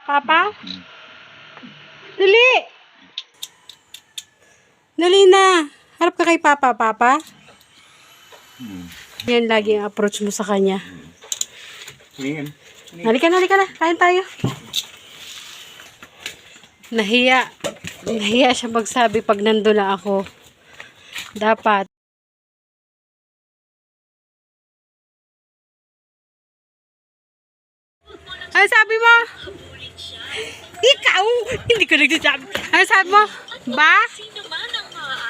Papa? Dali! Dali na. Harap ka kay Papa, Papa. Yan lagi ang approach mo sa kanya. Halika na, halika na. Kain tayo. Nahiya. Nahiya siya magsabi pag nandun na ako. Dapat. Ano sabi mo? Ikaw! Hindi ko nagsasabi. Ano sabi mo? Ba?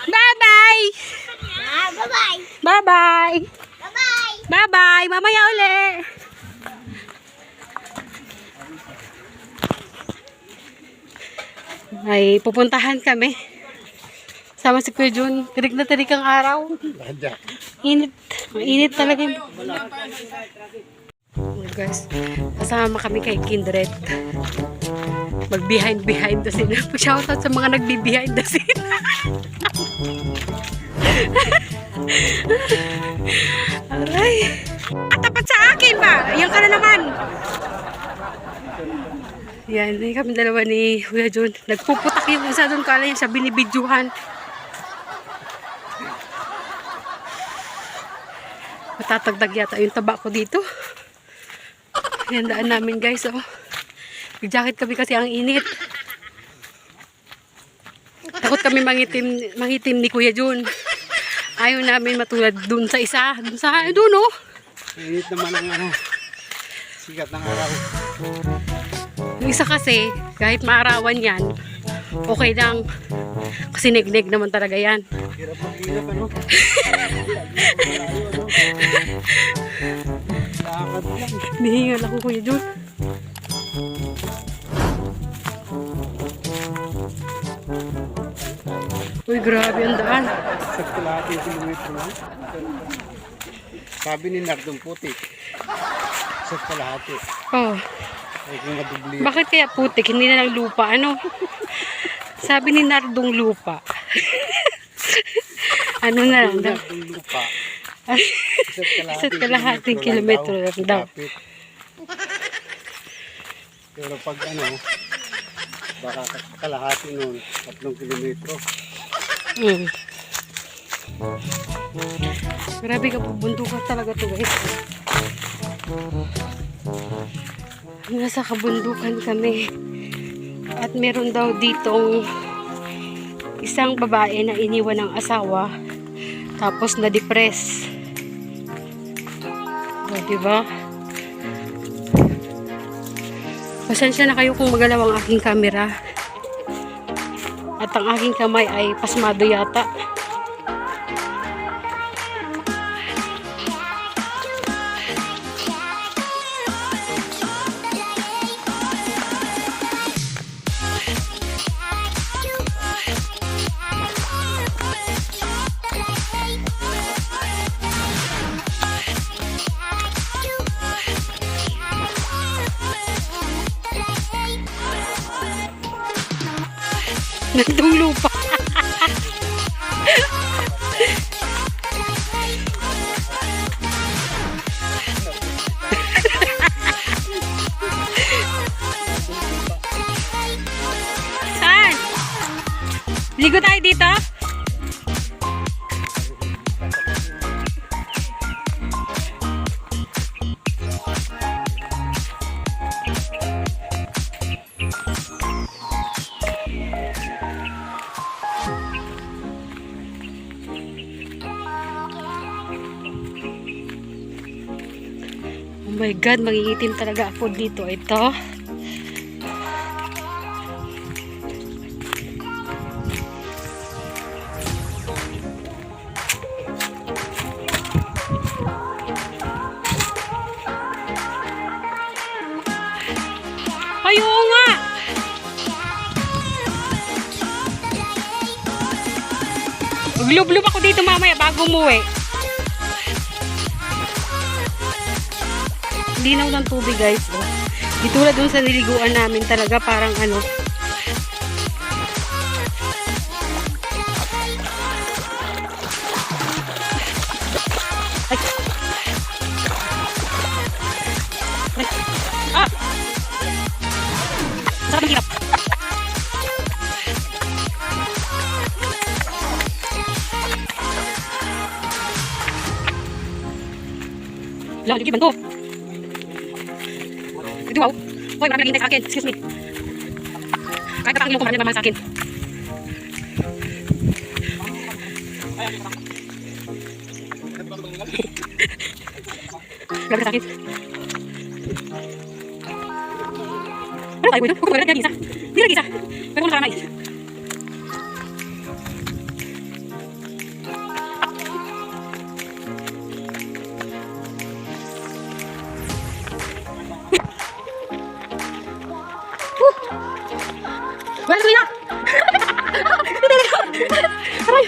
Bye-bye! Bye-bye! Bye-bye! Bye-bye! Bye-bye! Mamaya uli! Ay, pupuntahan kami. Sama si Kuya Jun. Tirik na tirik ang araw. Init. Mainit talaga yung... Oh, guys, kasama kami kay Kindred. Mag-behind the scene. Shoutout sa mga nagbi-behind the scene. Aray. At tapat sa akin ba? Ayan ka na naman. Yan, hindi kami dalawa ni Kuya Jun. Nagpuputak yung isa doon, kala yung sa binibidyohan. Matatagdag yata yung taba ko dito. Yan daan namin guys, oh. Nag-jacket kami kasi ang init. Takot kami mangitim ni Kuya Jun. Ayaw namin matulad dun sa isa. Dun oh. Init naman ang ano, sikat ng araw. Yung isa kasi, kahit maarawan yan, okay lang. Kasi neg-neg naman talaga yan. Hirap mag-hirap ano. Lakad lang. Nihingal ako Kuya Jun. Uy, grabe ang daan. Sa kalahating kilometro lang. Sabi ni Nardong putik. Sa kalahati. Oh, Ay kung madubli. bakit kaya putik? Hindi na lang lupa, ano? Sabi ni Nardong lupa. Ano na lang daw? Nardong lupa. Isa't kalahating kilometro lang daw. Kapit. Pero pag ano, baka kalahati nun, 3 kilometro. Mm. Grabe ka, bubundukan talaga to guys. Nasa kabundukan kami. At meron daw ditong isang babae na iniwan ng asawa. Tapos na-depress. O, diba? Pasensya na kayo kung magalaw ang aking camera. At ang aking kamay ay pasmado yata. Nandong lupa. Saan? Ligo tayo dito? Oh my God, magiitim talaga ako dito. Ito. Ay, oo nga! Maglublob ako dito mamaya bago umuwi. Linaw ng tubig guys. Oh. Di tulad dun sa niliguan namin talaga parang ano. Ay. Ay. Ah. Lalo, yung banto. Ito, wow. Hoy, marami naghihintay sa akin. Excuse me. Kahit napakilong ko, marami nagmamahal sa akin. Grabe ka sa akin. Ano tayo mo ito? Kung wala nag-isa. Hindi nag-isa. Pero kung nakaramay. Wala tuloy na! Aray!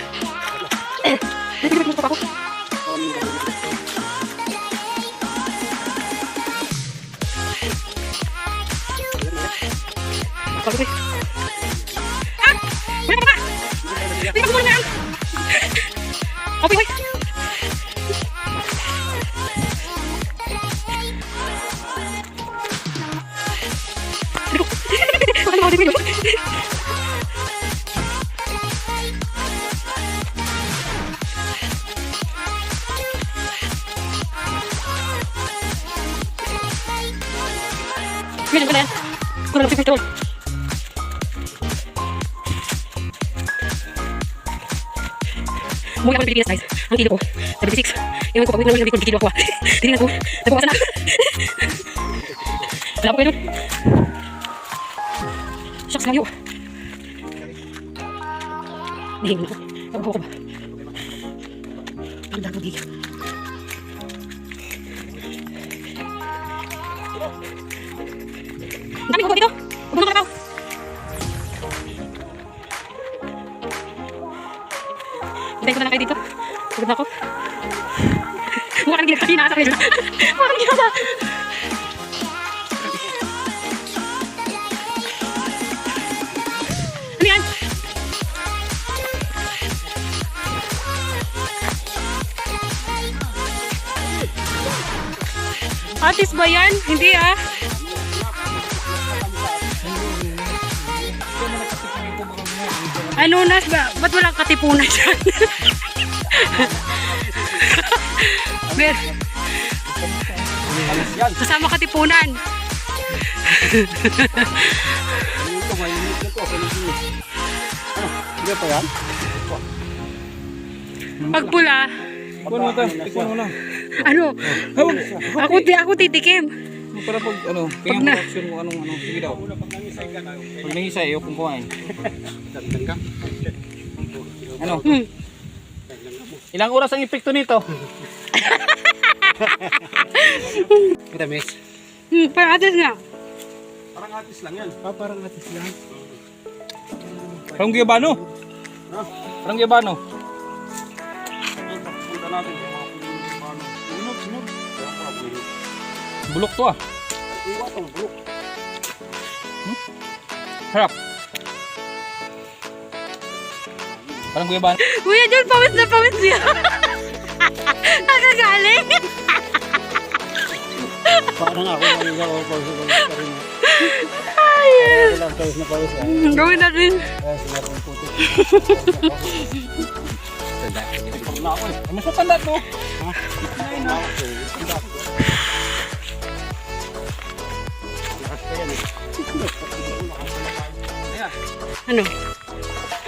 Okay. Ah! Wala pa ba? Hindi pa kumulong na! Okay, hoy! Hindi ko! Bakit ako din mo? Ganyan pala yan. Kung lang petrol. Umuwi ako ng Pilipinas guys. Ang kilo ko, 76. Ewan ko, pag-uwi ko naman yung kilo ako. Tingnan ko, nabawasan na. Wala ko kayo nun. Shucks, layo. Nahihim na ako. Ewan ko ba? Ang dami bigay. Ang dami ko dito. Huwag mo na kalabaw. Hintayin ko na lang kayo dito. Pagod na ako. Mukha nang ginagawa. Hinasa kayo na. Mukha nang ginagawa. Ano yan? Atis ba yan? Hindi ah. Ano nas ba? Ba't walang katipunan dyan? Kasama katipunan. Hindi pa yan? Pag pula, Tikman mo na. ano? Ako titikim. Para pag ano, tingnan mo reaction mo anong sige daw. Pag nangisay, ayoko kumain. Ano? Ilang oras ang epekto nito? Tamis. Parang atis nga. Parang atis lang yan. Parang atis lang. Parang giyabano. Parang giyabano. Punta natin yung mga giyabano. Sunod. Bulok to ah. Iwa tong bulok. Harap. Parang giyabano. Kuya John, pawis na pawis niya. Nakagaling. Parang ako lang ako pawis pa rin. Ay, Wala pawis na pawis. gawin natin. Kaya sinabi ng puti. Pag na ako eh. Mas matanda to. Ano?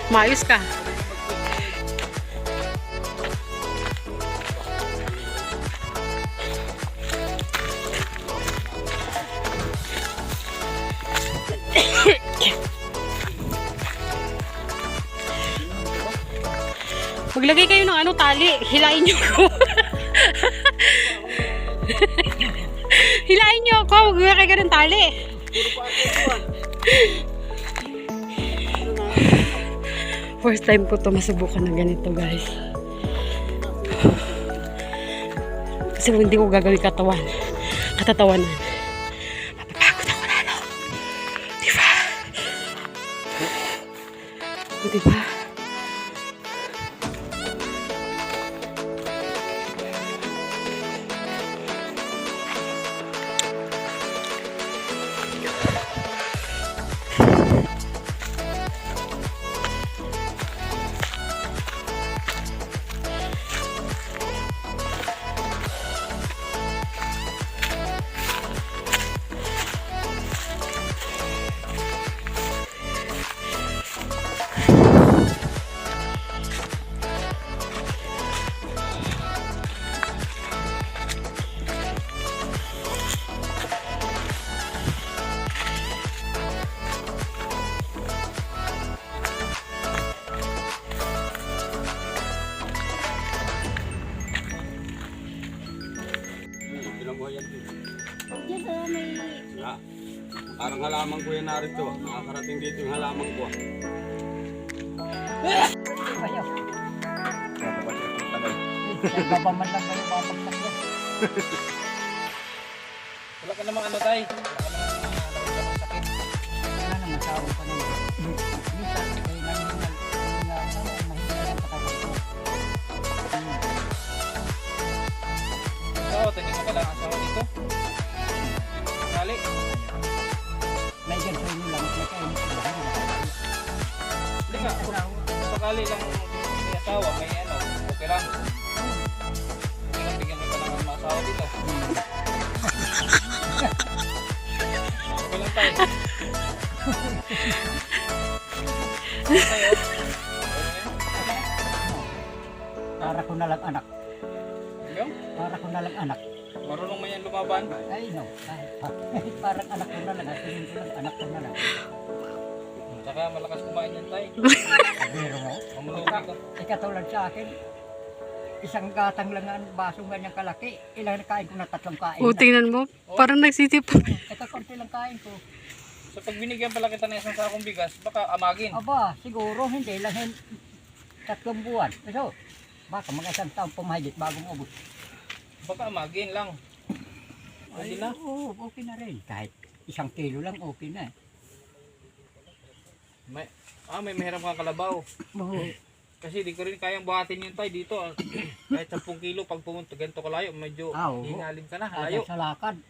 Maayos ka. Maglagay kayo ng ano, tali. Hilain niyo ako. Hilain niyo ako. Maglagay kayo ng tali. First time ko to masubukan ng ganito, guys. Kasi kung hindi ko gagawin katatawanan. Mapapagod ako lalo. Diba? Diba? yan. Diyan sa may... Ah, parang halaman ko yan narito. Nakakarating dito yung halaman ko. Ayaw. Nagbabaman lang kayo mapagsak yan. Wala ka namang ano tay. Wala ka namang sakit. Wala naman tao pa naman. Minsan, kayo nangingal. Mahina lang katawan ko. So, hindi mo kailangan asawa dito. Kali. May ganito nyo lang. May kayo nyo lang. Hindi nga. Sakali lang may asawa, may ano. Okay lang. Okay lang, bigyan mo ka ng mga asawa dito. Okay lang tayo. Tayo. Para ko na lang anak. Yung? Para ko na lang anak. Marunong man yan lumaban. Ay no. Kahit parang anak ko na lang. At tingin ko lang anak ko na lang. Tsaka malakas kumain yan tayo. Biro mo. Mamulugi ka. Ikatulad sa akin. Isang gatang lang ang basong ganyang kalaki. Ilang kain ko na 3 kain. O, tingnan mo. Parang nagsisipon. Ito konti lang kain ko. So pag binigyan pala kita ng isang sakong bigas, baka amagin. Aba, siguro hindi lang 3 buwan. So, baka mga 1 taon pumahigit bagong ubos. Baka amagin lang. Pwede na. Oo, okay na rin. Kahit 1 kilo lang, okay na. May mahiram kang kalabaw. Oo. Kasi di ko rin kayang buhatin yun tayo dito. Kahit 10 kilo pag pumunta ganito kalayo, medyo Oo. hingalin ka na. Layo. Layo. Sa lakad.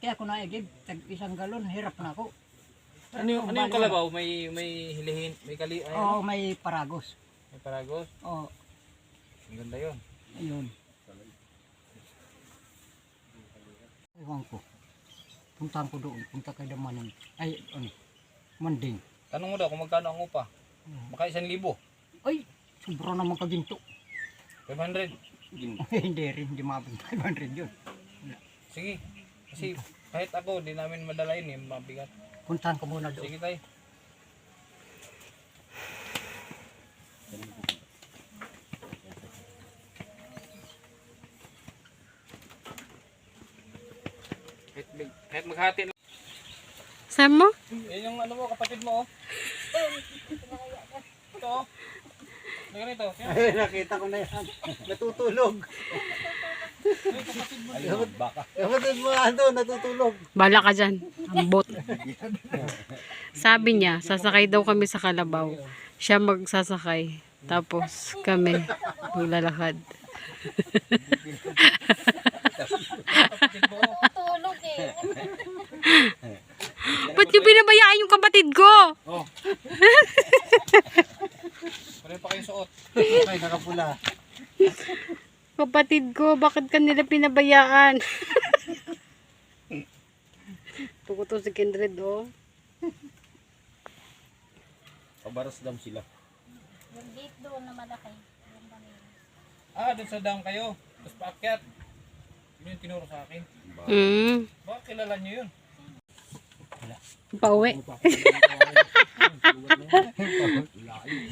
Kaya ako naigib, 1 galon, hirap na ako. Ano yung kalabaw? May hilihin, may kali, ay, Oo, may paragos. may paragos. Oo, Ang ganda yun. ayun. Ewan ko. Puntahan ko doon, punta kay Damanin. Ay, ano, Manding. Tanong mo daw kung magkano ang upa. Baka 1,000. Ay, sobra naman kaginto. 500. Hindi rin, hindi mabang 500 yun. Sige. Kasi kahit ako, di namin madala yun eh, mabigat. Puntahan ko muna doon. Sige tayo. Kahit maghati lang. Saan mo? Yan yung ano mo, kapatid mo oh. Ito oh. Ano ganito? Yan. Ay, nakita ko na yan. Natutulog. Ay, kapatid mo. Kapatid mo ano, natutulog. Bala ka dyan. Ambot. Sabi niya, sasakay daw kami sa Kalabaw. Siya magsasakay. Tapos kami maglalakad. Kapatid mo oh. Tulog eh. Ba't yung binabayaan yung kapatid ko? Oh. Pareho pa kayo suot. Ay, nakapula. Kapatid ko, bakit kanila pinabayaan? Tukuto si Kindred, oh. Pabaras dam sila. Yung gate doon na malaki. Doon sa dam kayo. Tapos paakyat. Yun yung tinuro sa akin. Baka kilala nyo yun. Pauwi.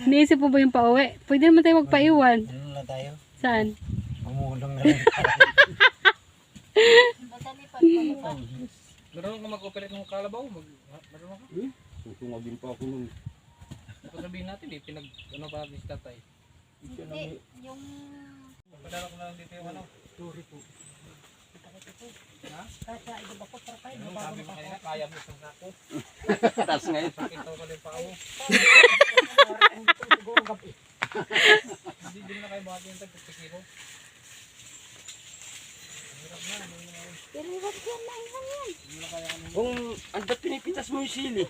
Niisip mo ba yung pauwi? Pwede naman tayo magpaiwan. Ano na tayo? Saan? Umulong na lang. Basta lipad. Marunong ka mag-operate ng kalabaw? Marunong ka? Susungagin pa ako nun. Ito sabihin natin eh, ano pa natin si tatay. Hindi, yung... Padala ko na lang dito yung ano. Sorry po. Ha? Kaya iba ko para kayo. Ano sabi mo kanina, kaya mo isang sako. Tapos ngayon. Sakit daw ka din pa ako. Siguro gabi. Hindi na kayo buhati yung tagpapikiro. Pero wag yan lang yan. Kung andat pinipitas mo yung sili.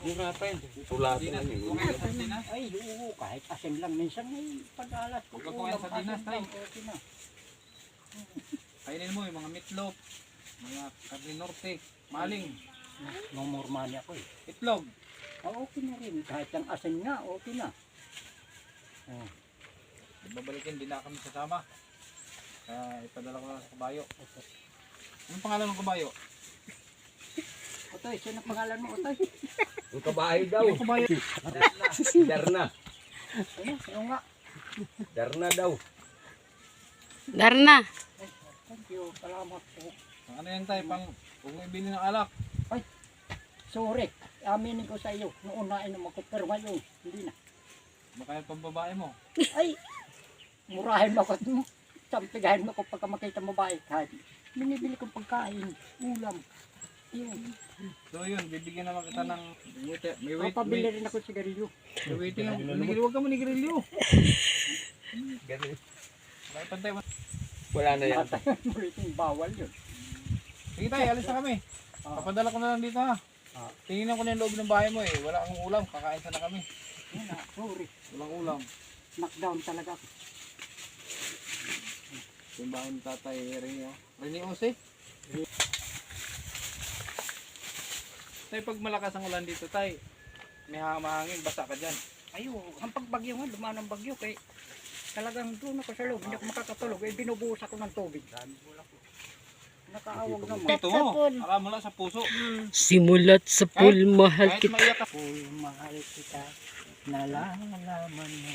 Mura pa yun. Tulatan lang yun. Okay, sardinas. Ay, oo, kahit asin lang. Minsan may pag-alat ko. Huwag ko yan sardinas, tay. Okay na. Kainin mo yung mga meatloaf, mga karne norte, maling, Nomormani ako eh. itlog. Okay na rin. Kahit ang asin nga, okay na. Oh. Babalikin, di na kami sasama. Kaya ipadala ko lang sa kabayo. Anong pangalan ng kabayo? Otoy, sino pangalan mo, Otoy? Ang kabahay daw. Kabayo. Darna. Ano nga? Darna daw. Darna. Thank you. Salamat po. Ano yan tayo, pang kung may bili ng alak. Sorry. Aminin ko sa iyo. Noon na inom ako pero ngayon hindi na. Baka yung pambabae mo. Ay! Murahin mo ako. Sampigahin mo ako pagka makita mo ba kahit binibili kong pagkain, ulam. Yun. So yun, bibigyan naman kita ng may wait, Papabili rin ako sigarilyo. may waiting. Huwag ka mo nigirilyo. May pantay mo. Wala na yan. Waiting, bawal yun. Sige tayo, alis na kami. Papadala ko na lang dito ha. Tingnan ko na yung loob ng bahay mo eh. Wala akong ulam, kakain sana kami. Yun na, sorry. Walang ulam. Knockdown talaga ako. Yung bahay ni Tatay Rene. Rene Ose. Tay, pag malakas ang ulan dito tay, may mahangin, basa ka dyan. Ayo, ang pagbagyo nga, dumaan ang bagyo kay talagang doon ako sa loob, hindi ako makakatulog, eh binubuhos ako ng tubig. Nakaawag naman. Ito mo, akala mo lang sa puso. Simulat sa pool, mahal Kahit kita. maiyak ka. Kung mahal kita, nalalaman mo,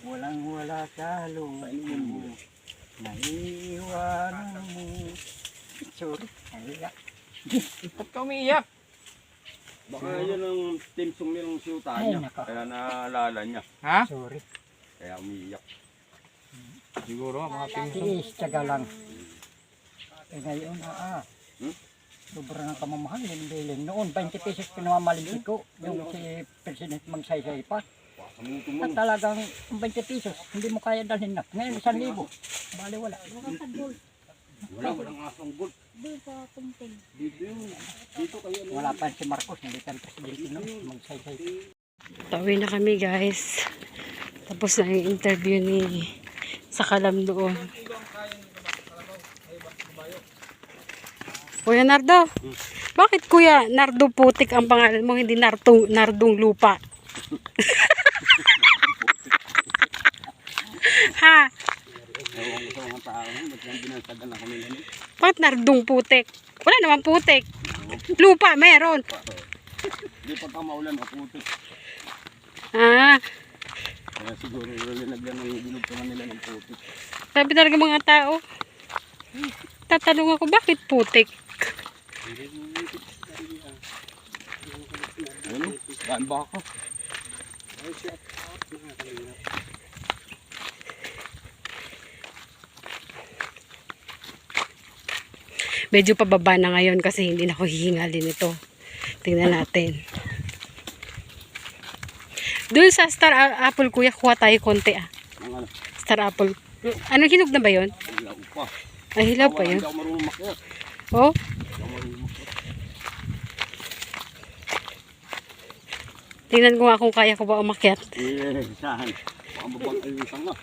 walang wala sa loob mo, naiiwanan mo. Sorry, naiiyak. Ba't ka umiiyak? Baka yan ang timsong nilong siyuta Ay, niya. nako. Kaya naalala niya. Ha? Sorry. Kaya umiiyak. Siguro, mga pinsong. Tiis, tiyaga lang. Eh ngayon, Hmm? sobrang ang kamamahal yung bilin. Noon, 20 pesos pinamamalingki ko. Yung si President magsaysay pa. Kamuto mo. At talagang 20 pesos, hindi mo kaya dalhin na. Ngayon, 1,000. Bali wala. Walang asong gold. Dito, kunting. Dito yun. Dito kayo. Wala pa si Marcos, nalitan Presidente no, magsaysay. Pauwi na kami guys. Tapos na yung interview ni sa Kalam doon. Kuya Nardo, bakit Kuya Nardo Putik ang pangalan mo, hindi Nardong Lupa? Ha? Ewan ko sa mga tao. Ba't yan binasagan ako nila niya? Bakit Nardong Putik? Wala naman putik. Lupa, meron. Di pa ka maulan, maputik. Ah, Kaya siguro nilagyan ng binugtungan nila ng putik. sabi talaga mga tao. Tatanong ako, bakit putik? Ano? Saan ba ako? Medyo pababa na ngayon kasi hindi na ako hihingalin ito. Tingnan natin. Doon sa Star Apple, Kuya, kuha tayo konti ah. Ang ano? Star Apple. Ano, hinog na ba yon? Hilaw pa. Ay, hilaw pa yun. Hindi ako marunong makyat. Oh, Hindi ako marunong makyat. tingnan ko nga kung kaya ko ba umakyat. Eh, saan? Baka mabang-ayusan nga.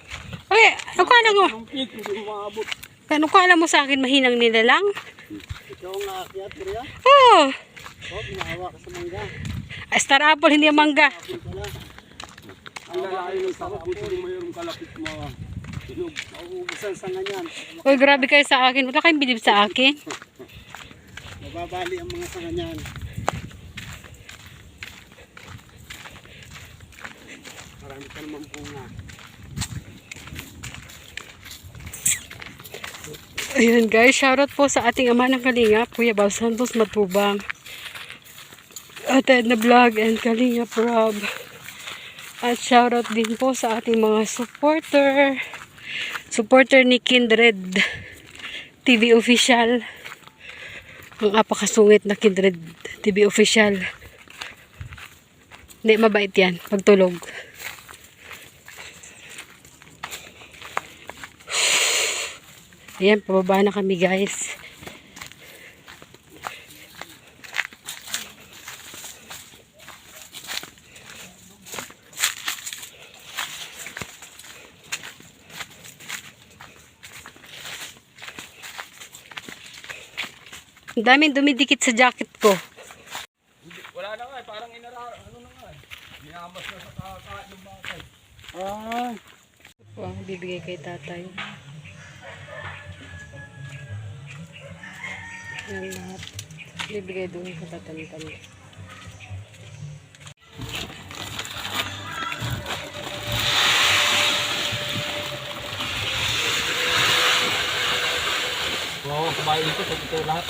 Okay, ano kala mo? Ang pit, hindi ko maabot. Ano kala mo sa akin, mahinang nila lang? Ikaw ang aakyat, Priya. Oh, Oh, pinaawa ka sa mangga. Star Apple, hindi ang mangga. Ang lalayo ng tao, kung sino mayroong kalapit mo. Hinog. Nauubusan sa ganyan. Uy, grabe kayo sa akin. Wala kayong bilib sa akin. Mababali ang mga sa ganyan. Marami ka naman bunga. Ayun guys, shoutout po sa ating ama ng Kalinga, Kuya Bal Santos Matubang. Ate Edna Vlog and Kalinga Rob. At shoutout din po sa ating mga supporter. Supporter ni Kindred TV Official. Ang apakasungit na Kindred TV Official. Hindi, mabait yan. Pagtulog. Ayan, pababa na kami guys. Ang daming dumidikit sa jacket ko. Wala na nga, parang ano na nga. Ginambas na sa kakain ng bakay. Ah, Ito ang bibigay kay tatay. Yan lahat. Bibigay doon sa tatamitan. babae dito, so ito lahat.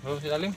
Oh, si Alim.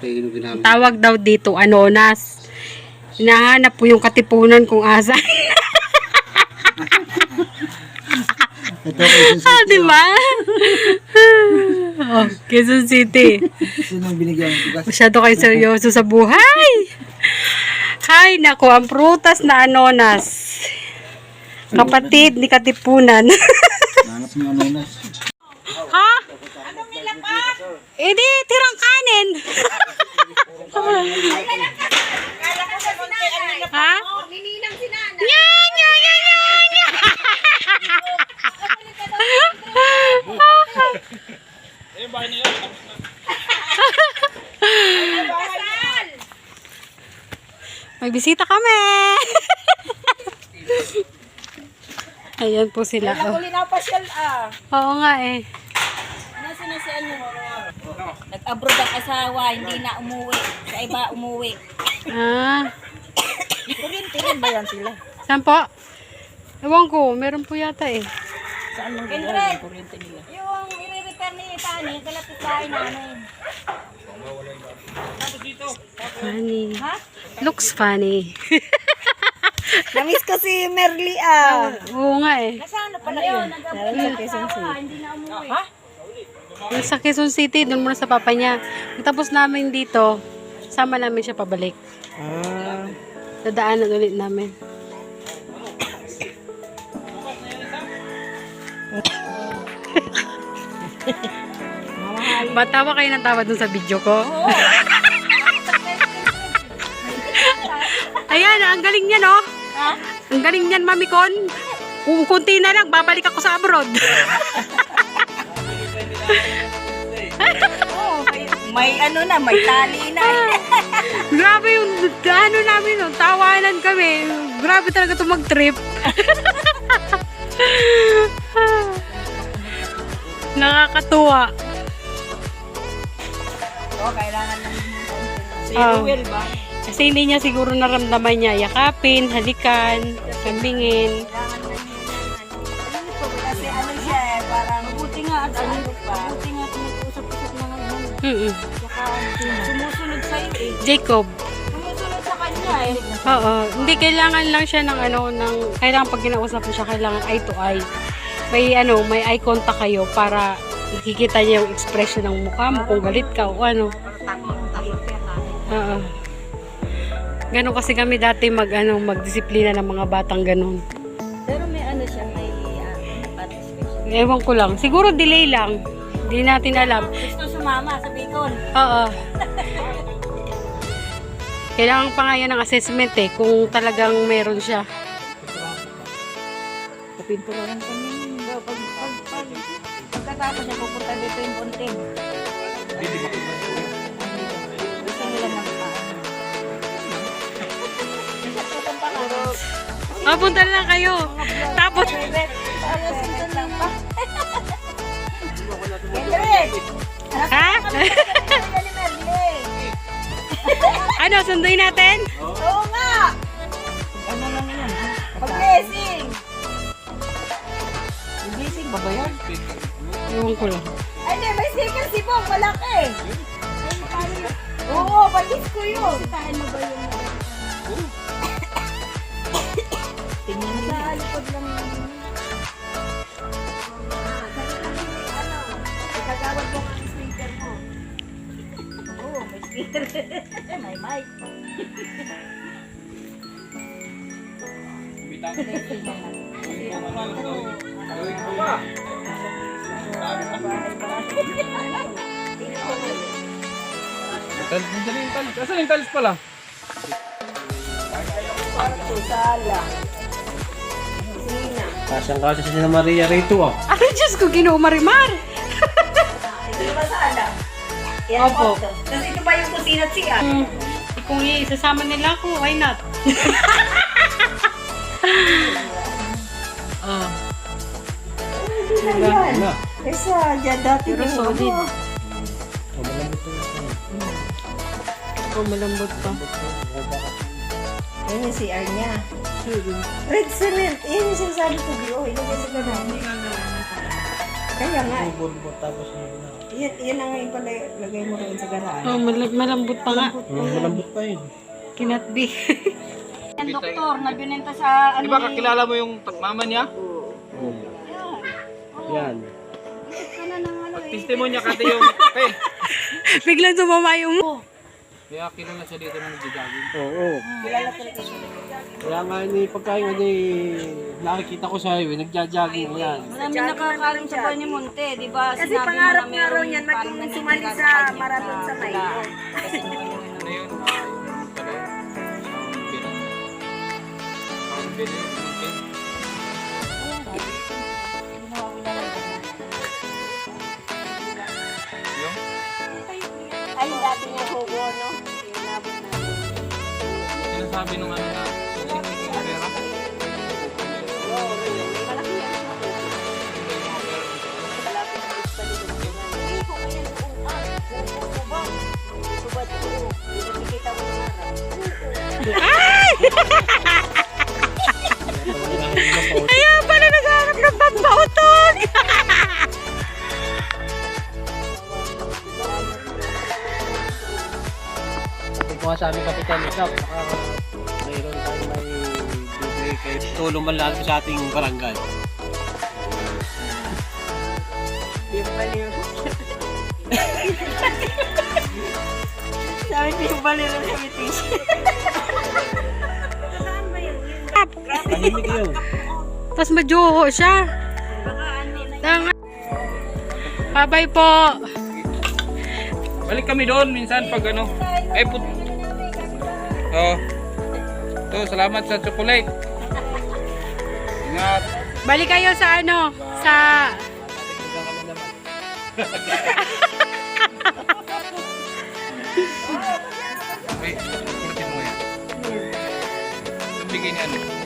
Kaya yung ginamit. Tawag daw dito, anonas. Hinahanap po yung katipunan kung asa. Ito kay Di ba? Oh, Quezon City. Sinong binigyan ng bigas? Masyado kayo seryoso sa buhay. Hay, nako, ang prutas na anonas. Kapatid ni katipunan. Hanap ng anonas. Ha? Edi, tirang kanin. Ha? Nininang si Nana. Nya, nya, nya, nya, nya. Eh, bahay nila. May bisita kami. Ayan po sila. Oh. Huli na pasyal Oo nga eh. Nasa na si ano? Nag-abroad ang asawa, hindi na umuwi. Sa iba umuwi. Ah, Kuryente rin ba yan sila? saan po? Ewan ko, meron po yata eh. Saan mong ginawa yung kuryente nila? Yung i-repair ni Pani, kalapit bahay namin. Funny. Looks funny. Namiss ko si Merly Oo nga eh. Nasaan na pala yun? Nag-abroad sa Quezon City. Hindi na umuwi. Ha? Yung sa Quezon City, doon muna sa papa niya. Tapos namin dito, sama namin siya pabalik. Dadaanan ulit namin. Batawa kayo ng tawa dun sa video ko. Ayan, ang galing niya, no? Ang galing niyan, Mami Con. Kung kunti na lang, babalik ako sa abroad. May ano na, may tali na. Grabe yung ano namin, no? Tawanan kami. Grabe talaga ito mag-trip. Nakakatuwa. Kailangan lang si Oh. Ruel ba? Kasi hindi niya siguro naramdaman niya yakapin, halikan, kambingin. Kailangan lang kasi ano siya eh, parang mabuti nga at ano pa. Mabuti nga tumutusap-usap na ngayon. Saka sumusunod sa'yo eh. Jacob. Sumusunod sa kanya eh. Oo. Hindi, kailangan lang siya ng ano, kailangan pag kinausap mo siya, kailangan eye to eye. May eye contact kayo para ikikita niya yung expression ng mukha mo, kung galit ka o ano. Oo. Ganon kasi kami dati magdisiplina ng mga batang ganon. Pero may ano siya, may participation. Ewan ko lang. Siguro delay lang. Hindi natin alam. Gusto sumama sa Bicol. Oo. Kailangan pa nga yan ng assessment eh, kung talagang meron siya. pipinturahan kami. Pagkatapos niya pupunta dito yung bunting. Gusto nila magkaan. Punta lang kayo. Tapos, Kendrick! ha? Ano, sunduin natin? Oo nga! Ano lang yan? Pag-blessing! Blessing ba ba yan? Ewan ko lang. Ay, di, may sticker si Bong, malaki! Oo, patis ko yun! Sitahin mo ba yung... Tingnan mo sa likod lang yun. Ikagawad mo ang sticker mo. Oo, may sticker. May mic. Bitang. Nandiyan yung talis. Asan yung talis pala? Sala. Sina. Kasyang-kasya si na Maria rito ah. Ay, Diyos ko, Ginoo-Marimar. Ito ba sala? Yan Opo. po. Tapos ito ba yung kusina at siya? Kung isasama nila ako, why not? Oh. Yan. Kesa dyan dati Pero yung solid. ano. Oh, malambot pa. Ayun yung CR niya. Red cement. Yan yung sinasabi ko, Bio. Ilagay sa ganun. Kaya nga. Yan ang ngayon pala lagay mo rin sa garaan. Oh, malambot pa nga. Malambot pa yun. Cannot be. Yan doktor na binenta sa Di ba kakilala mo yung mama niya? Yan. Testimonya kati yung kay. Biglang sumama yung... Kaya kilala siya dito ng nagja-jogging. Oo. Kaya nga ni pagkain ni nakikita ko sa highway, nagja-jogging yan. Marami nakakaroon sa Panyamonte, di ba? Kasi pangarap nga raw yan maging sumali sa marathon sa Mayo. Ano yun? Ay, dati niya hugo, no? Yung nabot namin. Sinasabi nung ano na, yung pera. Malaki yan. Malapit sa balikan. Hindi ko ngayon ubang. Subad ko. Nakikita mo ng araw. Ayaw pala nagharap ng pampautog! Sabi ko nga sa aming kapitan, ikaw, baka mayroon tayong may bibigay kayo tulong man lang sa ating barangay. Di ba baliw? Sabi di ba baliw ng kamitis? Saan ba yun? Tahimik yun. Tapos majuho siya. Baka ano na Tanga. Bye-bye po. Balik kami doon minsan pag ano. Ay put. Oh. So, salamat sa chocolate. Ingat. Balik kayo sa ano? Sa... Ay, chocolate mo yan. Bigay niya ano.